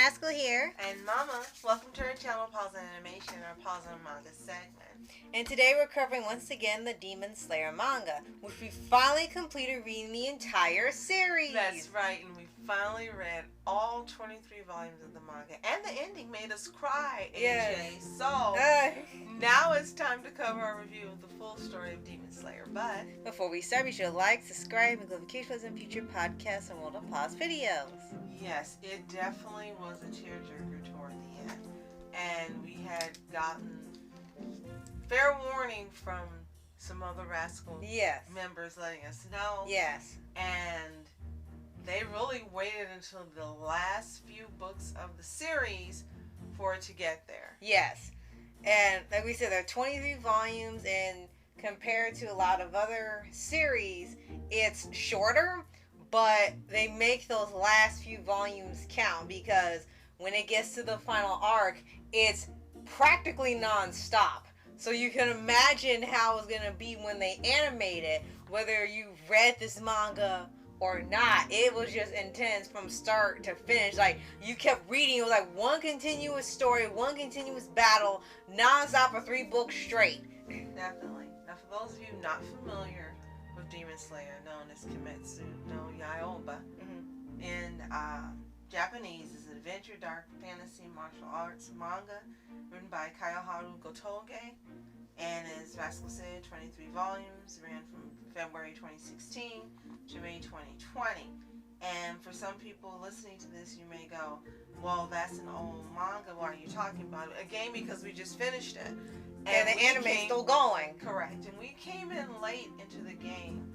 Rascal here. And Mama, welcome to our channel, Paws On Animation, our Paws On Manga segment. And today we're covering once again the Demon Slayer Manga, which we finally completed reading the entire series. That's right, and we finally read all 23 volumes of the manga. And the ending made us cry, AJ. Yes. So, now it's time to cover our review of the full story of Demon Slayer. But before we start, be sure to like, subscribe, and notifications on future podcasts and World of Paws videos. Yes, it definitely was a tearjerker toward the end. And we had gotten fair warning from some other Rascal members letting us know. Yes. And they really waited until the last few books of the series for it to get there. Yes. And like we said, there are 23 volumes, and compared to a lot of other series, it's shorter, but they make those last few volumes count because when it gets to the final arc, it's practically non-stop. So you can imagine how it's going to be when they animate it, whether you read this manga or not. It was just intense from start to finish. Like, you kept reading. It was like one continuous story, one continuous battle, non-stop for 3 books straight. Definitely. Now, for those of you not familiar with Demon Slayer, known as Kimetsu no Yaiba, in Japanese, is an adventure, dark fantasy, martial arts manga written by Kayoharu Gotoge, and as Rascal said, 23 volumes, ran from February 2016 to May 2020. And for some people listening to this, you may go, well, that's an old manga, why are you talking about it? Again, because we just finished it. And the anime's still going. Correct. And we came in late into the game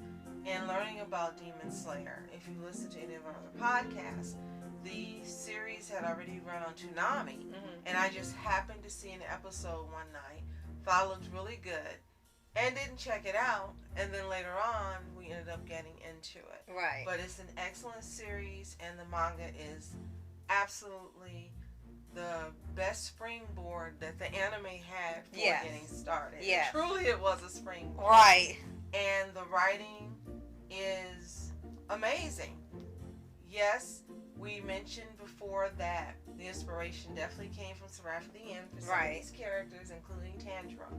in learning about Demon Slayer. If you listen to any of our other podcasts, the series had already run on Toonami, and I just happened to see an episode one night, thought it looked really good, and didn't check it out, and then later on, we ended up getting into it. Right. But it's an excellent series, and the manga is absolutely the best springboard that the anime had for getting started. Yes. Truly, it was a springboard. Right. And the writing is amazing. Yes, we mentioned before that the inspiration definitely came from SOFHAB for some of these characters, including Tanjiro.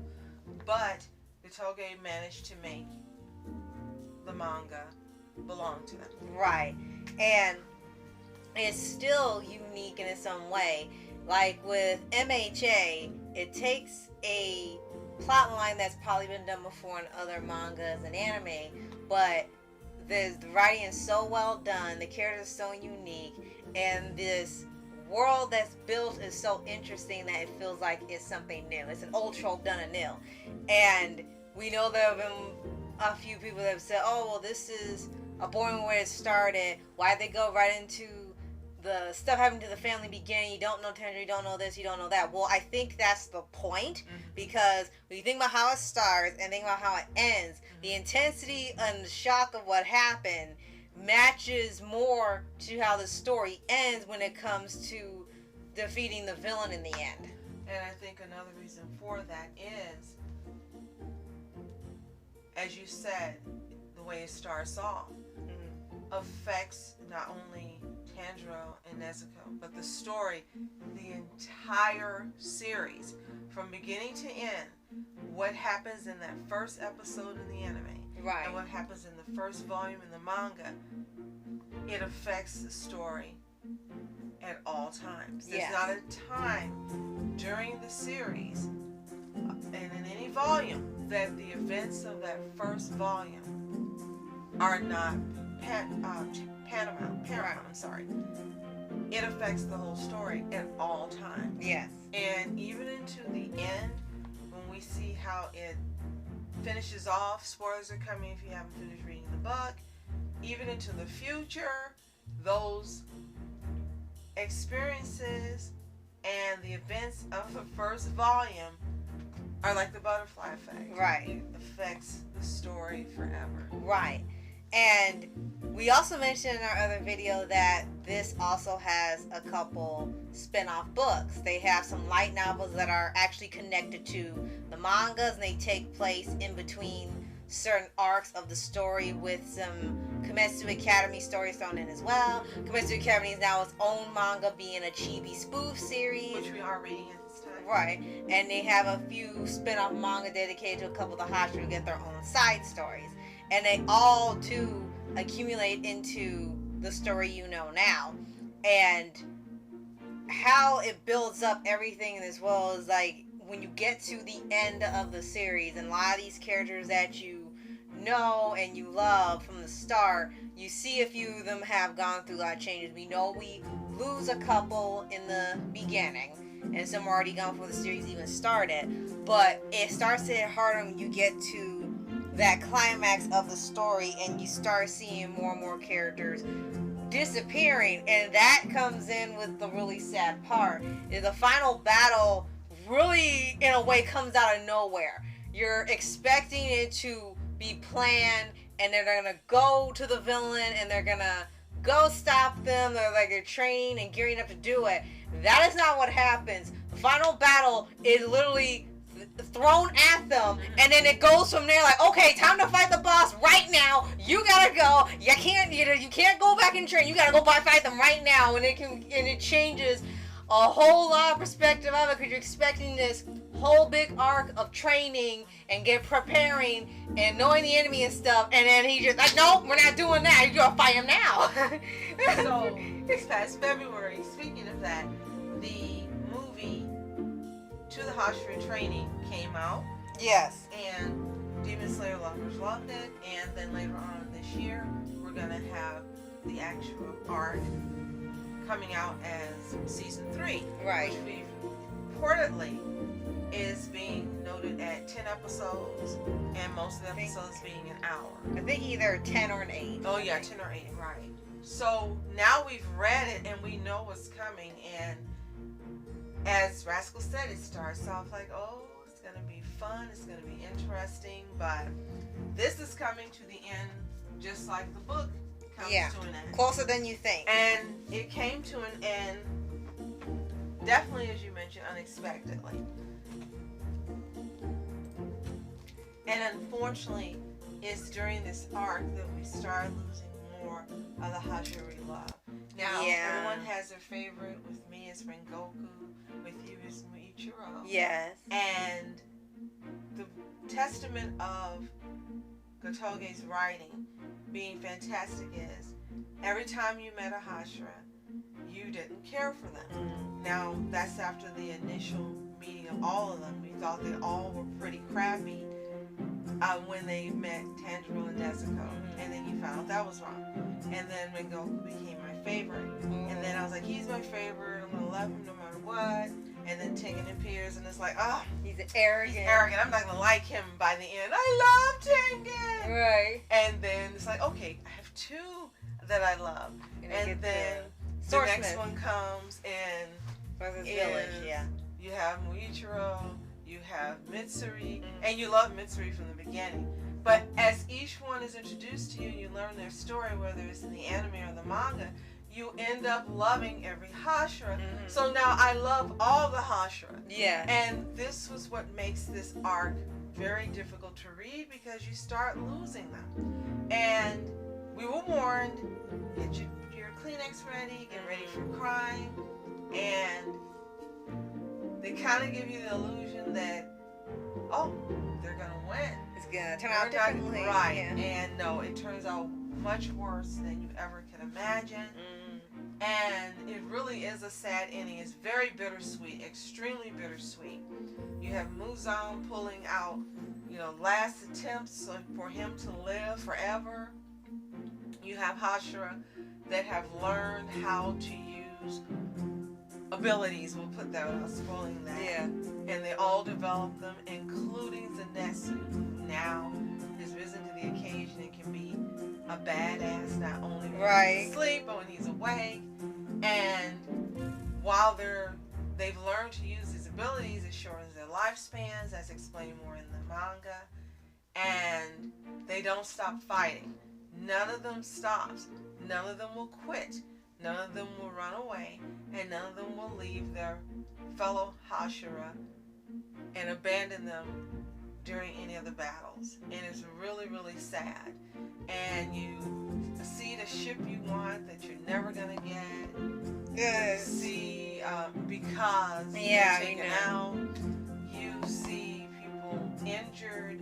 But Gotoge managed to make the manga belong to them. Right. And it's still unique in its own way. Like with MHA, it takes a plot line that's probably been done before in other mangas and anime, but the writing is so well done, the characters are so unique, and this world that's built is so interesting that it feels like it's something new. It's an old trope done anew. And we know there have been a few people that have said, oh, well, this is a boring way it started. Why'd they go right into the stuff happening to the family beginning? You don't know Tanjiro, you don't know this, you don't know that. Well, I think that's the point, because when you think about how it starts and think about how it ends, the intensity and the shock of what happened matches more to how the story ends when it comes to defeating the villain in the end. And I think another reason for that is, as you said, the way it starts off affects not only Tanjiro and Nezuko, but the story, the entire series, from beginning to end. What happens in that first episode in the anime, and what happens in the first volume in the manga, it affects the story at all times. There's not a time during the series and in any volume that the events of that first volume are not paramount. I'm sorry. It affects the whole story at all times. Yes. And even into the end, when we see how it finishes off, spoilers are coming if you haven't finished reading the book, even into the future, those experiences and the events of the first volume are like the butterfly effect. Right. It affects the story forever. Right. And we also mentioned in our other video that this also has a couple spin-off books. They have some light novels that are actually connected to the mangas, and they take place in between certain arcs of the story with some Kimetsu Academy stories thrown in as well. Kimetsu Academy is now its own manga, being a chibi spoof series, which we are reading at this time. Right, and they have a few spin-off manga dedicated to a couple of the Hashira to get their own side stories, and they all too accumulate into the story you know now. And how it builds up everything in this world is like when you get to the end of the series, and a lot of these characters that you know and you love from the start, you see a few of them have gone through a lot of changes. We know we lose a couple in the beginning, and some are already gone before the series even started, but it starts to hit harder when you get to that climax of the story and you start seeing more and more characters disappearing, and that comes in with the really sad part. Is the final battle really, in a way, comes out of nowhere. You're expecting it to be planned, and they're gonna go to the villain, and they're gonna go stop them. They're training and gearing up to do it. That is not what happens. The final battle is literally thrown at them, and then it goes from there. Like, okay, time to fight the boss right now. You gotta go. You can't go back and train. You gotta go fight them right now, and it changes a whole lot of perspective of it, because you're expecting this whole big arc of training and preparing and knowing the enemy and stuff, and then he just like, no, we're not doing that. You gotta fight him now. So this past February, speaking of that, the movie To the Hashira Training came out. Yes. And Demon Slayer lovers loved it, and then later on this year, we're gonna have the actual arc coming out as season 3, right? Which we reportedly is being noted at 10 episodes, and most of the episodes being an hour. I think either 10 or an 8. Oh yeah, 10 or 8, right. So now we've read it and we know what's coming, and as Rascal said, it starts off like, oh, it's gonna be fun, it's gonna be interesting, but this is coming to the end just like the book comes to an end. Closer than you think. And it came to an end, definitely, as you mentioned, unexpectedly. And unfortunately, it's during this arc that we start losing more of the Hashira love. Now, everyone has their favorite. With me, it's Rengoku. With you, is Muichiro. Yes. And the testament of Gotoge's writing being fantastic is every time you met a Hashira, you didn't care for them. Now, that's after the initial meeting of all of them. We thought they all were pretty crappy when they met Tanjiro and Nezuko. And then you found out that was wrong. And then Rengoku became my favorite. And then I was like, he's my favorite. I'm going to love him no matter what. And then Tengen appears, and it's like, oh, he's arrogant. I'm not going to like him by the end. I love Tengen. Right. And then it's like, okay, I have 2 that I love. And then the next one comes, and village, you have Muichiro, you have Mitsuri, and you love Mitsuri from the beginning. But as each one is introduced to you and you learn their story, whether it's in the anime or the manga, you end up loving every Hashira. So now I love all the Hashira. Yeah. And this was what makes this arc very difficult to read, because you start losing them. And we were warned, get your Kleenex ready, get ready for crying, and they kind of give you the illusion that, oh, they're going to win. It's going to turn out differently. Right. Yeah. And no, it turns out much worse than you ever could imagine. And it really is a sad ending. It's very bittersweet, extremely bittersweet. You have Muzan pulling out, last attempts for him to live forever. You have Hashira that have learned how to use abilities, we'll put that without spoiling that. Yeah. And they all develop them, including Zenetsu, who now has risen to the occasion and can be a badass, not only when he's asleep, but when he's awake. And while they've learned to use these abilities, it shortens their lifespans, as explained more in the manga. And they don't stop fighting. None of them stops. None of them will quit. None of them will run away, and none of them will leave their fellow Hashira and abandon them during any of the battles, and it's really, really sad. And you see the ship you want that you're never gonna get. Yes. You see, because yeah, you're taken out. You see people injured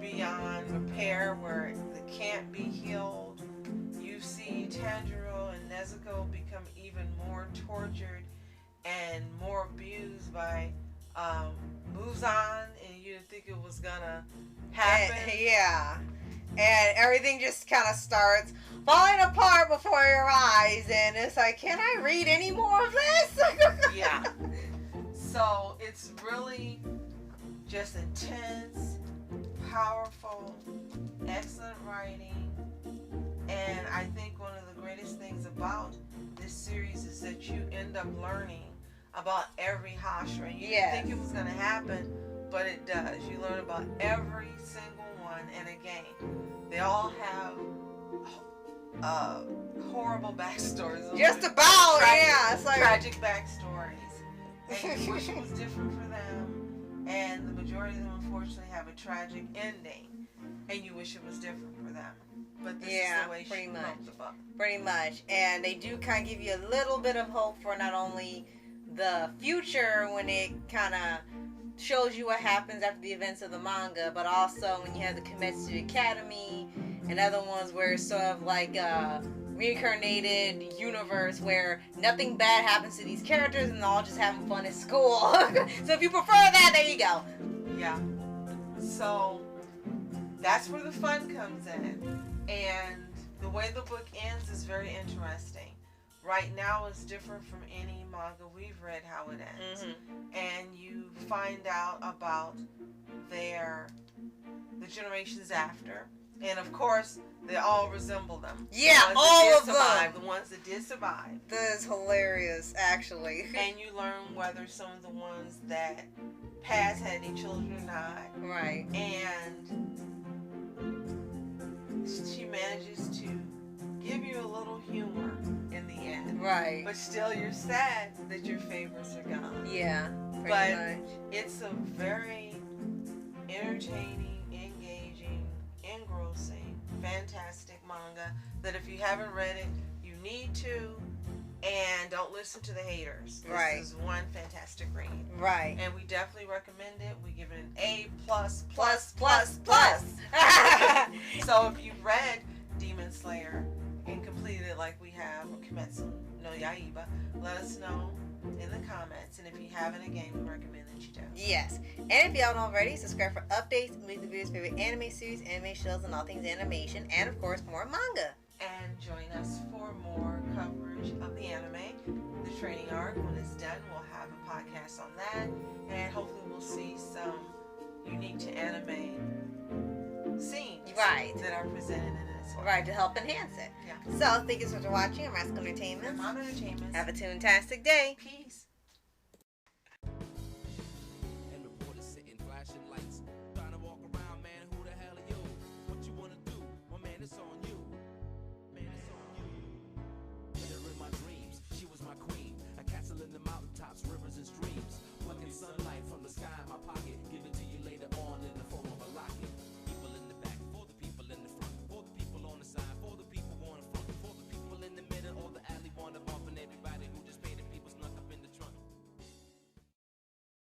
beyond repair where they can't be healed. You see Tanjiro and Nezuko become even more tortured and more abused by Muzan, and you didn't think it was gonna happen. Yeah. And everything just kind of starts falling apart before your eyes, and it's like, can I read any more of this? Yeah. So it's really just intense, powerful, excellent writing, and I think one of the greatest things about this series is that you end up learning about every Hashira. You didn't think it was going to happen, but it does. You learn about every single one, and again, they all have horrible backstories. Just about, yeah. It's like tragic backstories. And you wish it was different for them, and the majority of them unfortunately have a tragic ending, and you wish it was different for them. But this is the way she wrote the book. Pretty much. And they do kind of give you a little bit of hope for not only the future when it kind of shows you what happens after the events of the manga, but also when you have the Kimetsu Academy and other ones where it's sort of like a reincarnated universe where nothing bad happens to these characters and they're all just having fun at school. So if you prefer that, there you go. Yeah. So that's where the fun comes in. And the way the book ends is very interesting. Right now it's different from any manga we've read how it ends. And you find out about the generations after. And of course, they all resemble them. Yeah, all of them. The ones that did survive. That is hilarious, actually. And you learn whether some of the ones that passed had any children or not. Right. And she manages to give you a little humor in the end. Right. But still, you're sad that your favorites are gone. Yeah, pretty much. It's a very entertaining, engaging, engrossing, fantastic manga that if you haven't read it, you need to. And don't listen to the haters. This is one fantastic read. Right. And we definitely recommend it. We give it an A++++++. So if you read Demon Slayer and completed it like we have, or Kimetsu no Yaiba, let us know in the comments. And if you haven't, again, we recommend that you do. Yes. And if y'all don't already, subscribe for updates, weekly videos, favorite anime series, anime shows, and all things animation, and of course, more manga. And join us for more coverage of the anime. The training arc, when it's done, we'll have a podcast on that. And hopefully we'll see some unique to anime scenes that are presented in it as well. Right, to help enhance it. Yeah. So, thank you so much for watching. I'm Rascal Entertainment. I'm Entertainment. Have a toontastic day. Peace.